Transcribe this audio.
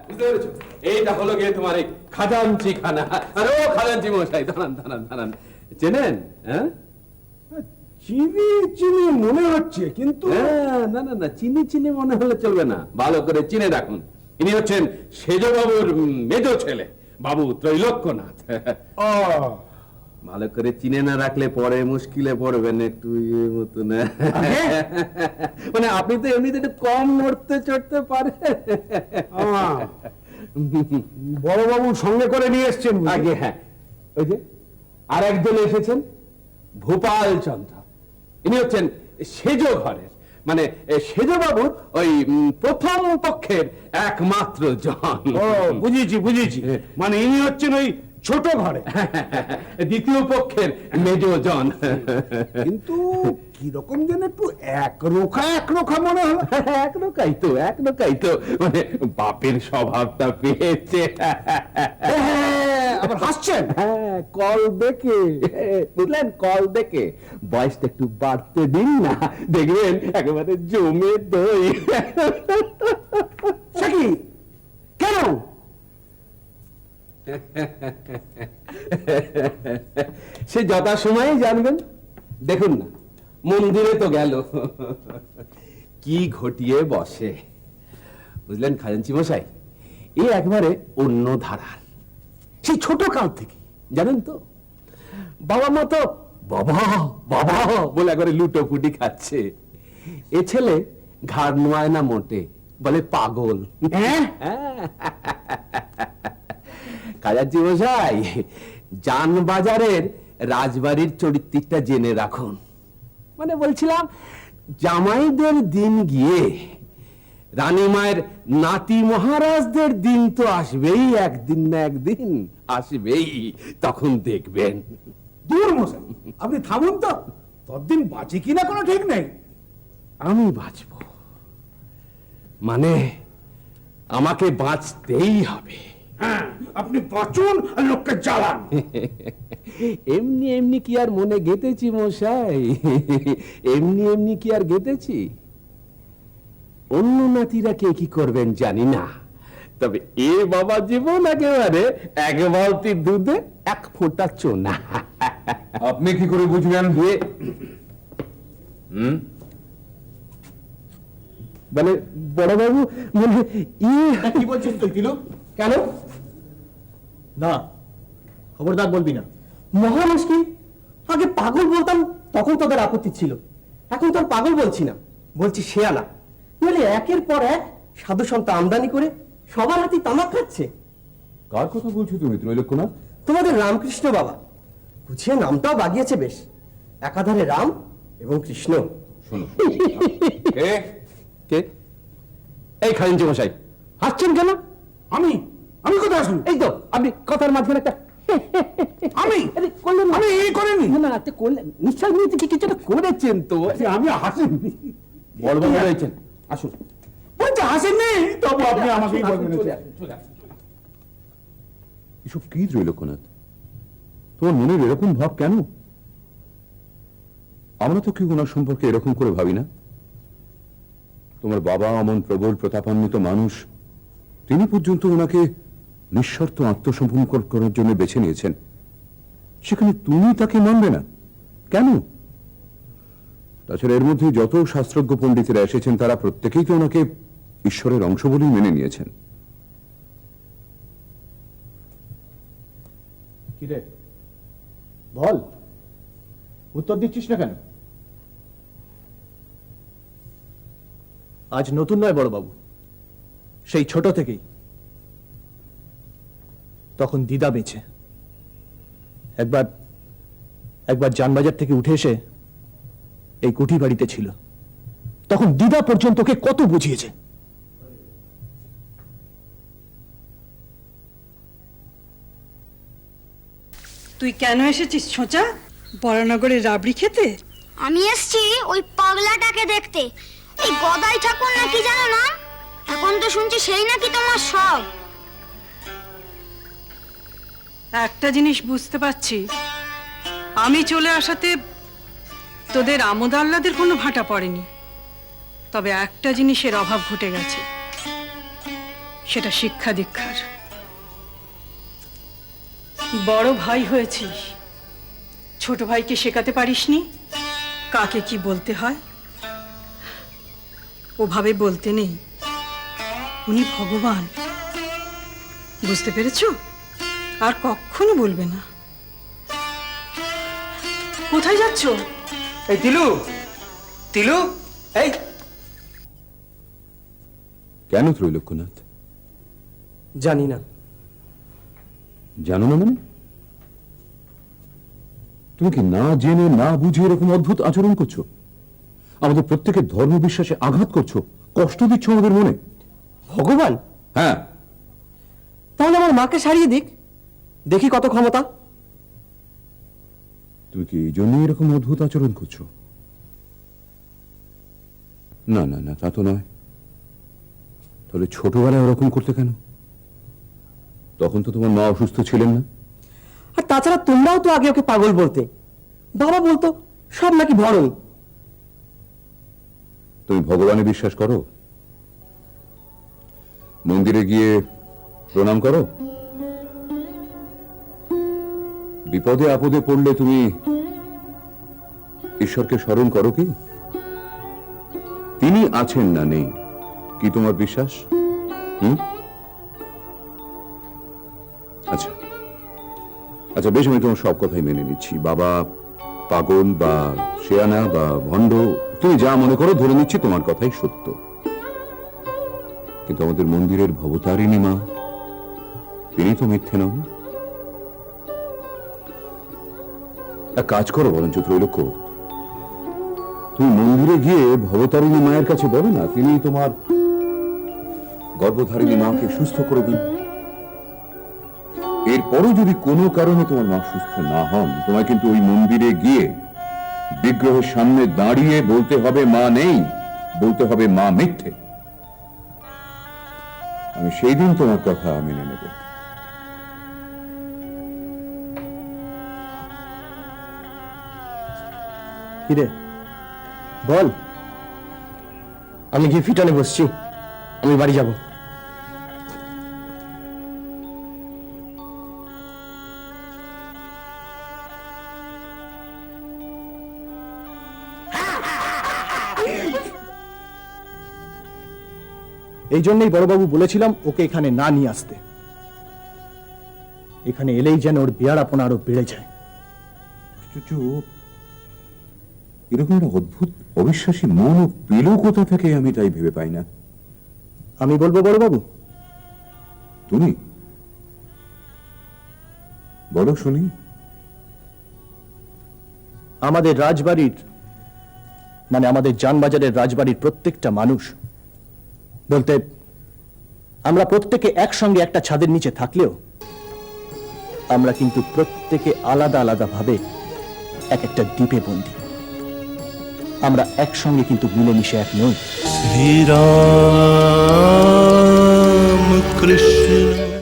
বুঝতে পেরেছো? এইটা হলো গিয়ে তোমার এই খাজাঞ্চি খানা। আর ও খাজাঞ্চি মশাই, দাঁড়ান দাঁড়ান দাঁড়ান, চেনেন? হ্যাঁ, চিনি চিনি মনে হচ্ছে, কিন্তু না না না, চিনি চিনি মনে হলে চলবে না, ভালো করে চিনে রাখুন। ইনি হচ্ছেন সেজবাবুর মেজ ছেলে, বাবু ত্রৈলোক্যনাথ। ভালো করে চিনে না রাখলে পরে মুশকিলে পড়বেন, একটু ইয়ে মতন। মানে আপনি তো এমনিতে একটু কম নড়তে চড়তে পারেন। বড়বাবু সঙ্গে করে নিয়ে এসছেন আগে? হ্যাঁ, ওই যে আর একজন এসেছেন, ভূপাল চন্দ্র। ইনি হচ্ছেন সেজ ঘরের, মানে সেজবাবুর ওই প্রথম পক্ষের একমাত্র জন। ও বুঝেছি বুঝেছি, মানে ইনি হচ্ছেন ওই ছোট ঘরে দ্বিতীয় পক্ষের মেজ জন। কিন্তু কিরকম যেন একটু একরোখা মনে হলো। একরোখাই তো, মানে বাপের স্বভাবটা পেয়েছে। আবার হাসছেন? হ্যাঁ, কল দেখে, বুঝলেন, কল দেখে। বয়সটা একটু বাড়তে দিন না, দেখবেন একেবারে জমে দই। সে কি, কেন? সে যথা সময়ে জানবেন। দেখুন না, মন্দিরে তো গেল, কি ঘটিয়ে বসে। বুঝলেন খাজাঞ্চি মশাই, এ একবারে অন্য ধারার, সেই ছোট কাল থেকে, জানেন তো। বাবা মা তো বাবা বাবা বলে একবারে লুটোপুটি খাচ্ছে। এ ছেলে ঘাড় নোয়ায় না মোটে, বলে পাগল। খাজাঞ্চি মশাই, জানবাজারের রাজবাড়ির চরিত্রটা জেনে রাখুন। মানে বলছিলাম, জামাইদের দিন গিয়ে রানীমায়ের নাতি মহারাজদের দিন তো আসবেই, একদিন না একদিন আসবেই, তখন দেখবেন। দূর মশাই, আপনি থামুন তো, ততদিন বাঁচে কিনা কোনো ঠিক নেই। আমি বাঁচব, মানে আমাকে বাঁচতেই হবে। হ্যাঁ, আপনি বাঁচুন আর লোককে জ্বালান। এমনি এমনি কি আর মনে গেঁথেছি মশাই, এমনি এমনি কি আর গেঁথেছি? অন্য নাতিরা কে কি করবেন জানি না, তবে এ বাবা জীবন একেবারে এক বালতি দুধে এক ফোঁটা চোনা। আপনি কি করে বুঝবেন? মানে বড়বাবু, মানে কি বলছিস তুই তিলক? কেন? না, খবরদার বলবি না। মহা মুশকিল। আগে পাগল বলতাম, তখন তোদের আপত্তি ছিল। এখন তো আর পাগল বলছি না, বলছি শেয়ালা। নইলে একের পর এক সাধু সন্ত আমদানি করে সবার হাতে তামাক খাচ্ছে। কার কথা বলছো তুমি ত্রৈলোক্যনাথ? তোমাদের রামকৃষ্ণ বাবা গুছিয়ে নামটাও বাগিয়েছে বেশ, একাধারে রাম এবং কৃষ্ণ। শোনো, কে? এই খাজাঞ্চি মশাই, হাসছেন কেন? আমি আমি কোথায় আসুন? এই তো আপনি কথার মাঝখানে একটা আমি করলেন না? আমি এই করিনি। না না, আপনি করলেন নিশ্চয়, কিছু একটা করেছেন তো। আমি হাসিনি। বড়বাবু রয়েছেন, আসুন। বলছে হাসেননি, তবু আপনি আমাকেই আসুন, বলবেন। চলে আসুন, চলে আসুন। এসব কি ত্রৈলোক্যনাথ? তোমার মনের এরকম ভাব কেন? আমরা তো কেউ ওনার সম্পর্কে এরকম করে ভাবি না। তোমার বাবা অমন প্রবল প্রতাপান্বিত মানুষ, তিনি পর্যন্ত ওনাকে নিঃশর্ত আত্মসমর্পণ করার জন্য বেছে নিয়েছেন, সেখানে তুমি তাকে মানবে না কেন? তাছাড়া এর মধ্যে যত শাস্ত্রজ্ঞ পণ্ডিতেরা এসেছেন, তারা প্রত্যেকেই তো ওনাকে ঈশ্বরের অংশ বলেই মেনে নিয়েছেন। কিরে বল, উত্তর দিচ্ছিস না কেন? আজ নতুন নয় বড়বাবু, সেই ছোট থেকেই। তখন দিদা বেঁচে, একবার জানবাজার থেকে উঠে এসে এই কুঠি বাড়িতে ছিল, তখন দিদা পর্যন্ত ওকে কত বুঝিয়েছে। তুই কেন এসেছিস ছোঁচা, বরানগরের রাবড়ি খেতে? আমি এসছি ওই পাগলাটাকে দেখতে। এই গদাই ঠাকুর নাকি জানো না? এখন তো শুনছি সেই নাকি তোমার সব। একটা জিনিস বুঝতে পারছি, আমি চলে আসাতে তোদের আমোদ আহ্লাদের কোনো ভাটা পড়েনি, তবে একটা জিনিসের অভাব ঘটে গেছে। সেটা শিক্ষা দীক্ষার। বড় ভাই হয়েছিস, ছোট ভাইকে শেখাতে পারিসনি কাকে কি বলতে হয়? ওভাবে বলতে নেই, উনি ভগবান, বুঝতে পেরেছো? আর কখনো বলবে না। কোথায় যাচ্ছো? এই তিলু, তিলু, এই কেন ত্রৈলোক্যনাথ? জানি না। জানো না মানে? তুমি কি না জেনে না বুঝে এরকম অদ্ভুত আচরণ করছো? আমাদের প্রত্যেকের ধর্ম বিশ্বাসে আঘাত করছো, কষ্ট দিচ্ছ আমাদের মনে। ভগবান? হ্যাঁ, তাহলে আমার মাকে সারিয়ে দিক, দেখি কত ক্ষমতা। তুমি কি এই জন্যই এরকম অদ্ভুত আচরণ করছো? না না না, তা তো নয়। তাহলে ছোটবেলায় ওরকম করতে কেন? তখন তো তোমার মা অসুস্থ ছিলেন না। আর তাছাড়া তোমরাও তো আগে ওকে পাগল বলতে, বাবা বলতো সব নাকি ভরণ। তুমি ভগবানে বিশ্বাস করো? মন্দিরে গিয়ে প্রণাম করো? বিপদে আপদে পড়লে তুমি ঈশ্বরকে স্মরণ করো কি? তিনি আছেন না নেই কি তোমার বিশ্বাস? আচ্ছা আচ্ছা, বেশ, আমি তোমার সব কথাই মেনে নিচ্ছি। বাবা পাগল বা শেয়ানা বা ভণ্ড, তুমি যা মনে করো, ধরে নিচ্ছি তোমার কথাই সত্য। কিন্তু আমাদের মন্দিরের ভবতারিণী মা, তিনি তো মিথ্যে নন। এক কাজ করো বরঞ্চ ত্রৈলোক্য, তুমি মন্দিরে গিয়ে ভবতারিণী মায়ের কাছে বলো না তিনি তোমার গর্ভধারিণী মাকে সুস্থ করে দিন। এরপরও যদি কোনো কারণে তোমার মা সুস্থ না হন, তোমায় কিন্তু ওই মন্দিরে গিয়ে বিগ্রহের সামনে দাঁড়িয়ে বলতে হবে মা নেই, বলতে হবে মা মিথ্যে। আমি সেই দিন তোমার কথা মেনে নেব। কিরে বল। আমি গিয়ে ফিটানে বসছি, আমি বাড়ি যাব। এই জন্যই বড়বাবু বলেছিলাম ওকে এখানে না নিয়ে আসতে। এখানে এলেই যেন ওর বেয়ারাপনা আরো বেড়ে যায়। এরকম একটা অদ্ভুত অবিশ্বাসী মন পেল কোথা থেকে, আমি তাই ভেবে পাই না। আমি বলবো বড়বাবু? তুমি বলো শুনি। আমাদের রাজবাড়ির, মানে আমাদের জানবাজারের রাজবাড়ির প্রত্যেকটা মানুষ, বলতে আমরা প্রত্যেকে একসঙ্গে একটা ছাদের নিচে থাকলেও আমরা কিন্তু প্রত্যেকে আলাদা আলাদা ভাবে এক একটা দ্বীপে বন্দী। আমরা একসঙ্গে কিন্তু মিলেমিশে এক নই। শ্রীরাম কৃষ্ণ